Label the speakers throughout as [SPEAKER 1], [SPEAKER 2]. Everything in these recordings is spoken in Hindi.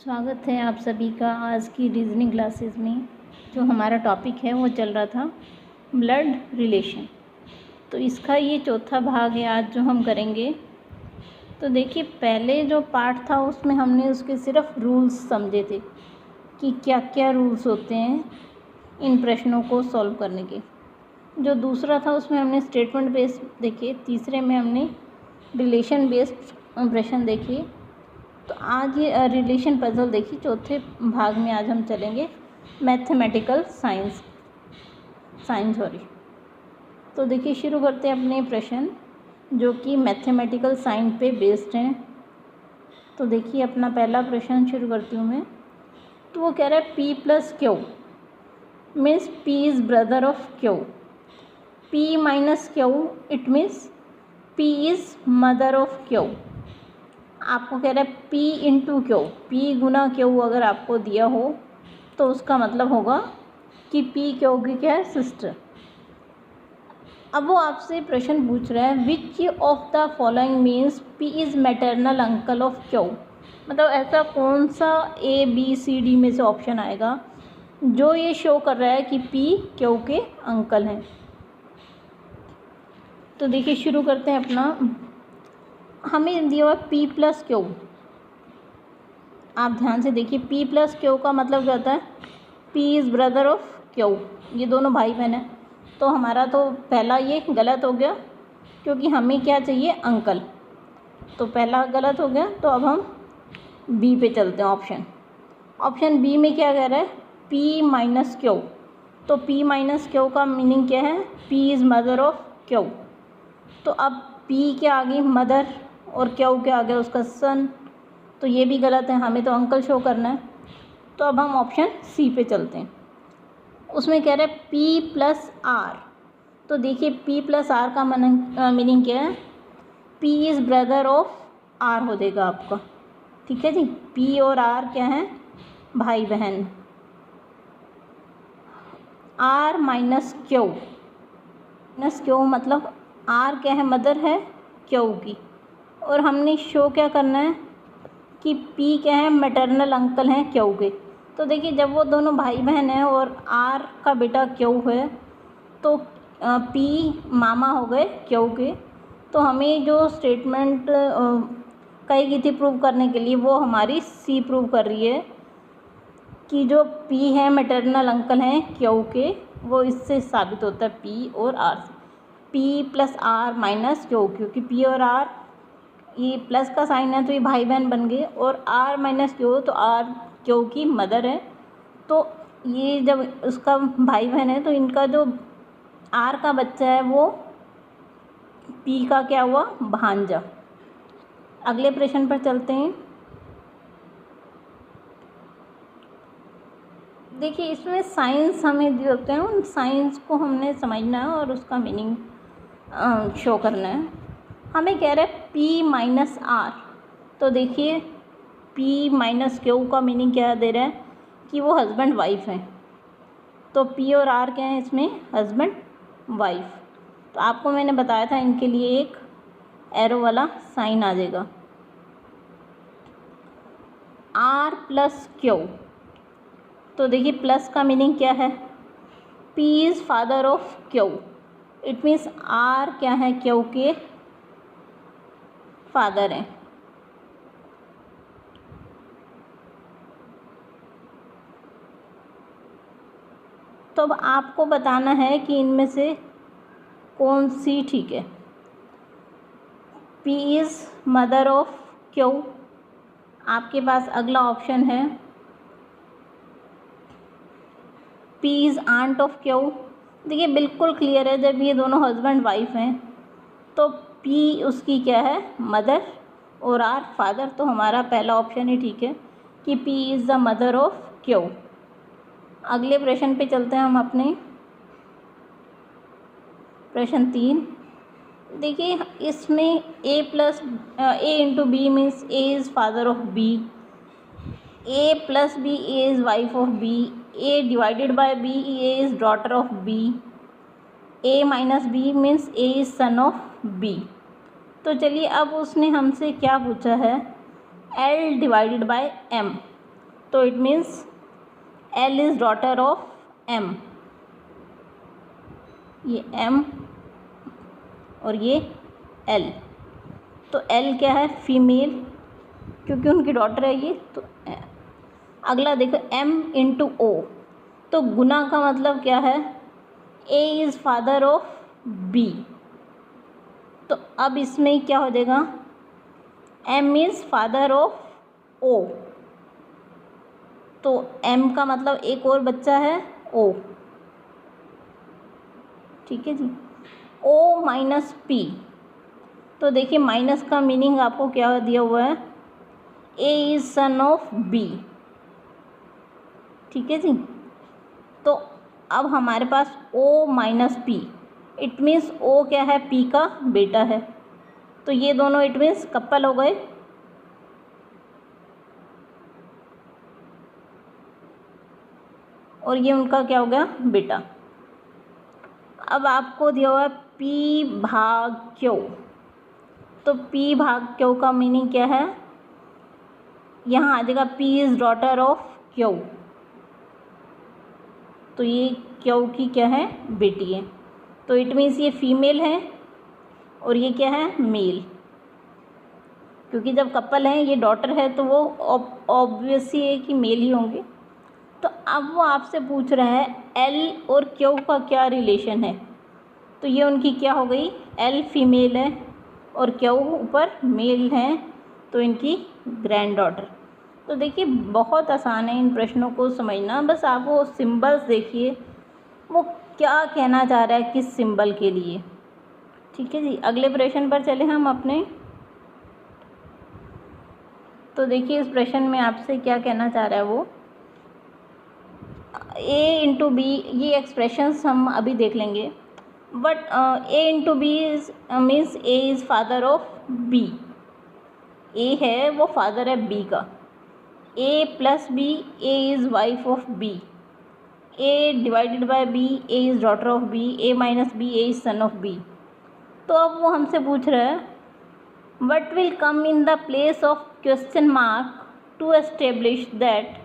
[SPEAKER 1] स्वागत है आप सभी का आज की रीजनिंग क्लासेस में। जो हमारा टॉपिक है वो चल रहा था ब्लड रिलेशन। तो इसका ये चौथा भाग है आज जो हम करेंगे। तो देखिए, पहले जो पार्ट था उसमें हमने उसके सिर्फ रूल्स समझे थे कि क्या क्या रूल्स होते हैं इन प्रश्नों को सॉल्व करने के। जो दूसरा था उसमें हमने स्टेटमेंट बेस्ड देखे, तीसरे में हमने रिलेशन बेस्ड प्रश्न देखे। तो आज ये रिलेशन पजल देखिए, चौथे भाग में आज हम चलेंगे मैथमेटिकल साइंस। तो देखिए, शुरू करते हैं अपने प्रश्न जो कि मैथमेटिकल साइंस पे बेस्ड हैं। तो देखिए, अपना पहला प्रश्न शुरू करती हूँ मैं। तो वो कह रहा है P plus Q means P is brother of Q, P minus Q it means P is mother of Q. आपको कह रहा है P इंटू क्यू, P गुना क्यू अगर आपको दिया हो तो उसका मतलब होगा कि P क्यू की क्या है, सिस्टर। अब वो आपसे प्रश्न पूछ रहा है which of the following means P is maternal uncle of Q. मतलब ऐसा कौन सा ABCD में से ऑप्शन आएगा जो ये शो कर रहा है कि P क्यू के अंकल हैं। तो देखिए, शुरू करते हैं अपना। हमें दिया हुआ P प्लस क्यू। आप ध्यान से देखिए, P प्लस क्यू का मतलब क्या होता है, P is brother of Q. ये दोनों भाई बहन हैं। तो हमारा तो पहला ये गलत हो गया क्योंकि हमें क्या चाहिए, अंकल। तो पहला गलत हो गया। तो अब हम B पे चलते हैं। ऑप्शन B में क्या कह रहा है, P माइनस क्यू। तो P माइनस क्यू का मीनिंग क्या है, P is mother of Q. तो अब P के आगे मदर और क्यू के आगे उसका सन, तो ये भी गलत है, हमें तो अंकल शो करना है। तो अब हम ऑप्शन C पे चलते हैं। उसमें कह रहे हैं P प्लस आर। तो देखिए, P प्लस आर का मीनिंग क्या है, P is brother of R हो जाएगा आपका। ठीक है जी, P और R क्या है, भाई बहन। R माइनस क्यू मतलब R क्या है, मदर है क्यू की। और हमने शो क्या करना है कि P क्या है, मैटरनल अंकल हैं क्यू के। तो देखिए, जब वो दोनों भाई बहन हैं और R का बेटा क्यू है तो P मामा हो गए क्यू के। तो हमें जो स्टेटमेंट कही गई थी प्रूव करने के लिए वो हमारी C प्रूव कर रही है कि जो P है मैटरनल अंकल हैं क्यू के। वो इससे साबित होता है P और R से। P plus R minus Q, क्योंकि P और R ये प्लस का साइन है तो ये भाई बहन बन गए। और R माइनस क्यू, तो R क्यू की मदर है। तो ये जब उसका भाई बहन है तो इनका जो R का बच्चा है वो P का क्या हुआ, भांजा। अगले प्रश्न पर चलते हैं। देखिए, इसमें साइंस हमें दिए होते हैं, उन साइंस को हमने समझना है और उसका मीनिंग शो करना है। हमें कह रहा है P माइनस आर। तो देखिए, P माइनस क्यू का मीनिंग क्या दे रहा है कि वो हस्बैंड वाइफ हैं। तो P और R क्या है इसमें, हस्बैंड वाइफ। तो आपको मैंने बताया था इनके लिए एक एरो वाला साइन आ जाएगा। R plus Q. तो देखिए, प्लस का मीनिंग क्या है, P is father of Q. It means R क्या है, क्यू के फादर हैं। तो अब आपको बताना है कि इनमें से कौन सी ठीक है। P is mother of Q. आपके पास अगला ऑप्शन है P is aunt of Q. देखिए, बिल्कुल क्लियर है, जब ये दोनों हस्बैंड वाइफ हैं तो P उसकी क्या है, मदर, और R फादर। तो हमारा पहला ऑप्शन ही ठीक है कि P is the mother of Q. अगले प्रश्न पे चलते हैं हम अपने। प्रश्न 3। देखिए, इसमें A into B means A is father of B, A plus B A is wife of B, A divided by B A is daughter of B, A minus B means A is son of B। तो चलिए, अब उसने हमसे क्या पूछा है, L डिवाइडेड बाय M। तो it means L is daughter of M, ये M और ये L, तो L क्या है, फीमेल, क्योंकि उनकी डॉटर है ये। तो अगला देखो M इंटू O, तो गुना का मतलब क्या है, A is father of B, तो अब इसमें क्या हो जाएगा, M is father of O, तो M का मतलब एक और बच्चा है O, ठीक है जी। O माइनस P, तो देखिए माइनस का मीनिंग आपको क्या दिया हुआ है, A is son of B, ठीक है जी। तो अब हमारे पास O minus P, it means O क्या है, P का बेटा है, तो ये दोनों इट मीन्स कपल हो गए। और ये उनका क्या हो गया, बेटा। अब आपको दिया हुआ है P भाग Q, तो P भाग Q का मीनिंग क्या है, यहाँ आ जाएगा P is daughter of Q, तो ये Q की क्या है, बेटी है, तो इट मीन्स ये फीमेल है और ये क्या है, मेल, क्योंकि जब कपल हैं, ये डॉटर है, तो वो ऑब्वियस ही है कि मेल ही होंगे। तो अब वो आपसे पूछ रहा है L और Q का क्या रिलेशन है, तो ये उनकी क्या हो गई, L फीमेल है और Q ऊपर मेल है, तो इनकी ग्रैंड डॉटर। तो देखिए बहुत आसान है इन प्रश्नों को समझना, बस आप वो सिंबल्स देखिए वो क्या कहना चाह रहा है किस सिंबल के लिए, ठीक है जी। अगले प्रश्न पर चले हम अपने। तो देखिए इस प्रश्न में आपसे क्या कहना चाह रहा है वो, A इंटू बी, ये एक्सप्रेशंस हम अभी देख लेंगे, but A into B means A is father of B, A है वो फादर है B का, A plus B, A is wife of B, A divided by B, A is daughter of B, A minus B, A is son of B। तो अब वो हमसे पूछ रहा है what will come in the place of question mark to establish that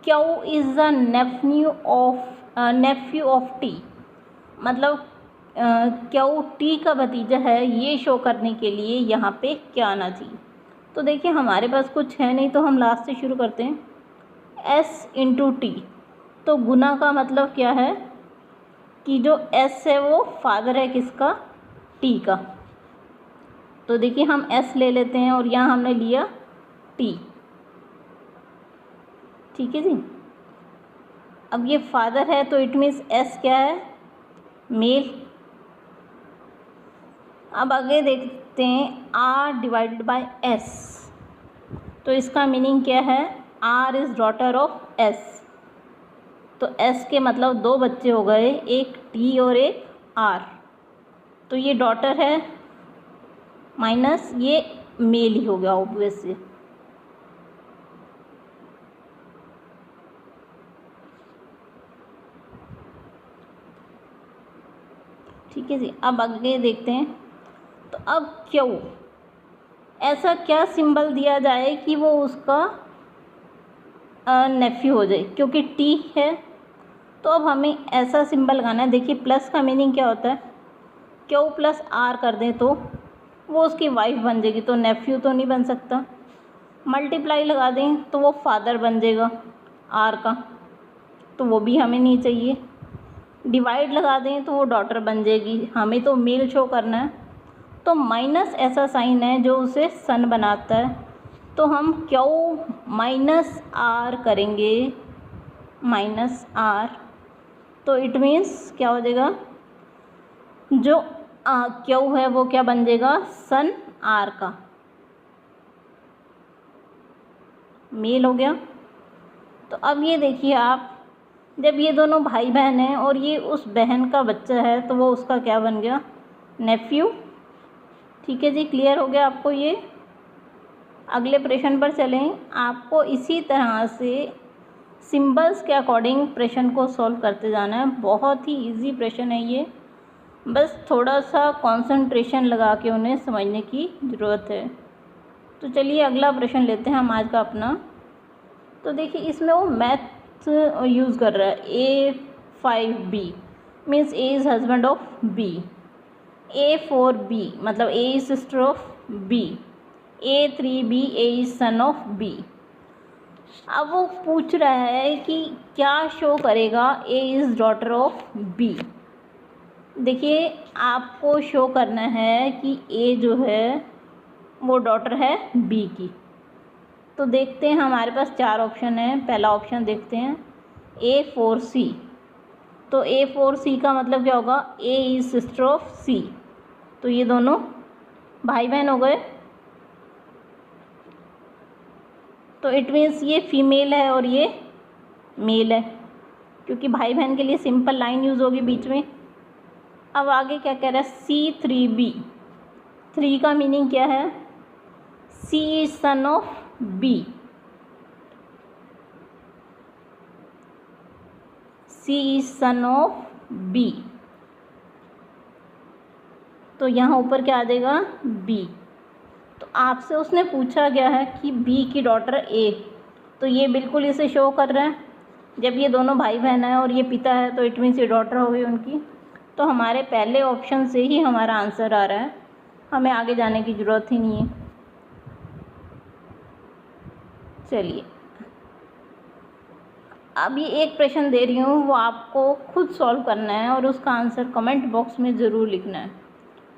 [SPEAKER 1] Q is the nephew of T, मतलब Q T का भतीजा है, ये शो करने के लिए यहाँ पे क्या आना चाहिए। तो देखिए हमारे पास कुछ है नहीं, तो हम लास्ट से शुरू करते हैं, S इंटू टी, तो गुना का मतलब क्या है कि जो S है वो फादर है किसका, T का, तो देखिए हम S ले लेते हैं और यहाँ हमने लिया T, ठीक है जी। अब ये फादर है, तो इट मीन्स S क्या है, मेल। अब आगे देखते हैं R डिवाइडेड बाय S, तो इसका मीनिंग क्या है, R is daughter of S, तो S के मतलब दो बच्चे हो गए, एक T और एक R, तो ये डॉटर है माइनस ये मेल ही हो गया ऑब्वियस से। ठीक है जी। अब आगे देखते हैं, तो अब क्यों ऐसा क्या सिंबल दिया जाए कि वो उसका नेफ्यू हो जाए, क्योंकि टी है, तो अब हमें ऐसा सिंबल लगाना है। देखिए प्लस का मीनिंग क्या होता है, क्यू प्लस आर कर दें तो वो उसकी वाइफ बन जाएगी, तो नेफ्यू तो नहीं बन सकता। मल्टीप्लाई लगा दें तो वो फादर बन जाएगा आर का, तो वो भी हमें नहीं चाहिए। डिवाइड लगा दें तो वो डॉटर बन जाएगी, हमें तो मेल शो करना है। तो माइनस ऐसा साइन है जो उसे सन बनाता है, तो हम क्यू माइनस आर करेंगे, माइनस आर, तो इट मीन्स क्या हो जाएगा, जो क्यू है वो क्या बन जाएगा, सन आर का, मेल हो गया। तो अब ये देखिए आप, जब ये दोनों भाई बहन हैं और ये उस बहन का बच्चा है, तो वो उसका क्या बन गया, नेफ्यू। ठीक है जी, क्लियर हो गया आपको ये। अगले प्रश्न पर चलें। आपको इसी तरह से सिंबल्स के अकॉर्डिंग प्रश्न को सॉल्व करते जाना है। बहुत ही इजी प्रश्न है ये, बस थोड़ा सा कंसंट्रेशन लगा के उन्हें समझने की ज़रूरत है। तो चलिए अगला प्रश्न लेते हैं हम आज का अपना। तो देखिए इसमें वो मैथ यूज़ कर रहा है। A5B means A is husband of B। A4B मतलब A is sister of B। A3B A is son of B। अब वो पूछ रहा है कि क्या शो करेगा A is daughter of B। देखिए आपको शो करना है कि A जो है वो डॉटर है B की। तो देखते हैं, हमारे पास 4 ऑप्शन हैं। पहला ऑप्शन देखते हैं A4C। तो A4C का मतलब क्या होगा, A is sister of C। तो ये दोनों भाई बहन हो गए। तो इट मीन्स ये फीमेल है और ये मेल है, क्योंकि भाई बहन के लिए सिंपल लाइन यूज़ होगी बीच में। अब आगे क्या कह रहा है, C3B। 3 का मीनिंग क्या है, C is son of B। C is son of B। तो यहाँ ऊपर क्या आ जाएगा, B। तो आपसे उसने पूछा गया है कि B की डॉटर A। तो ये बिल्कुल इसे शो कर रहा है। जब ये दोनों भाई बहन हैं और ये पिता है तो इट मीन्स ये डॉटर हो गई उनकी। तो हमारे पहले ऑप्शन से ही हमारा आंसर आ रहा है, हमें आगे जाने की ज़रूरत ही नहीं है। चलिए अब ये एक प्रश्न दे रही हूँ, वो आपको खुद सॉल्व करना है और उसका आंसर कमेंट बॉक्स में ज़रूर लिखना है।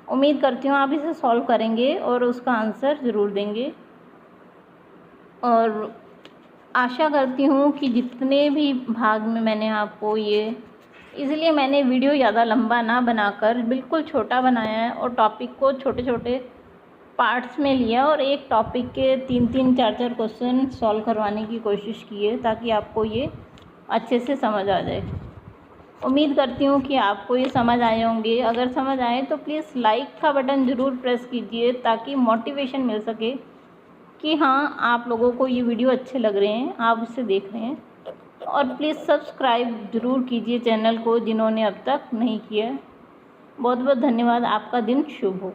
[SPEAKER 1] उम्मीद करती हूँ आप इसे सॉल्व करेंगे और उसका आंसर ज़रूर देंगे। और आशा करती हूँ कि जितने भी भाग में मैंने आपको इसलिए मैंने वीडियो ज़्यादा लंबा ना बनाकर बिल्कुल छोटा बनाया है और टॉपिक को छोटे छोटे पार्ट्स में लिया और एक टॉपिक के 3-3 4-4 क्वेश्चन सॉल्व करवाने की कोशिश की है, ताकि आपको ये अच्छे से समझ आ जाए। उम्मीद करती हूँ कि आपको ये समझ आए होंगे। अगर समझ आए तो प्लीज़ लाइक का बटन ज़रूर प्रेस कीजिए, ताकि मोटिवेशन मिल सके कि हाँ आप लोगों को ये वीडियो अच्छे लग रहे हैं, आप इसे देख रहे हैं। और प्लीज़ सब्सक्राइब ज़रूर कीजिए चैनल को जिन्होंने अब तक नहीं किया है। बहुत बहुत धन्यवाद। आपका दिन शुभ हो।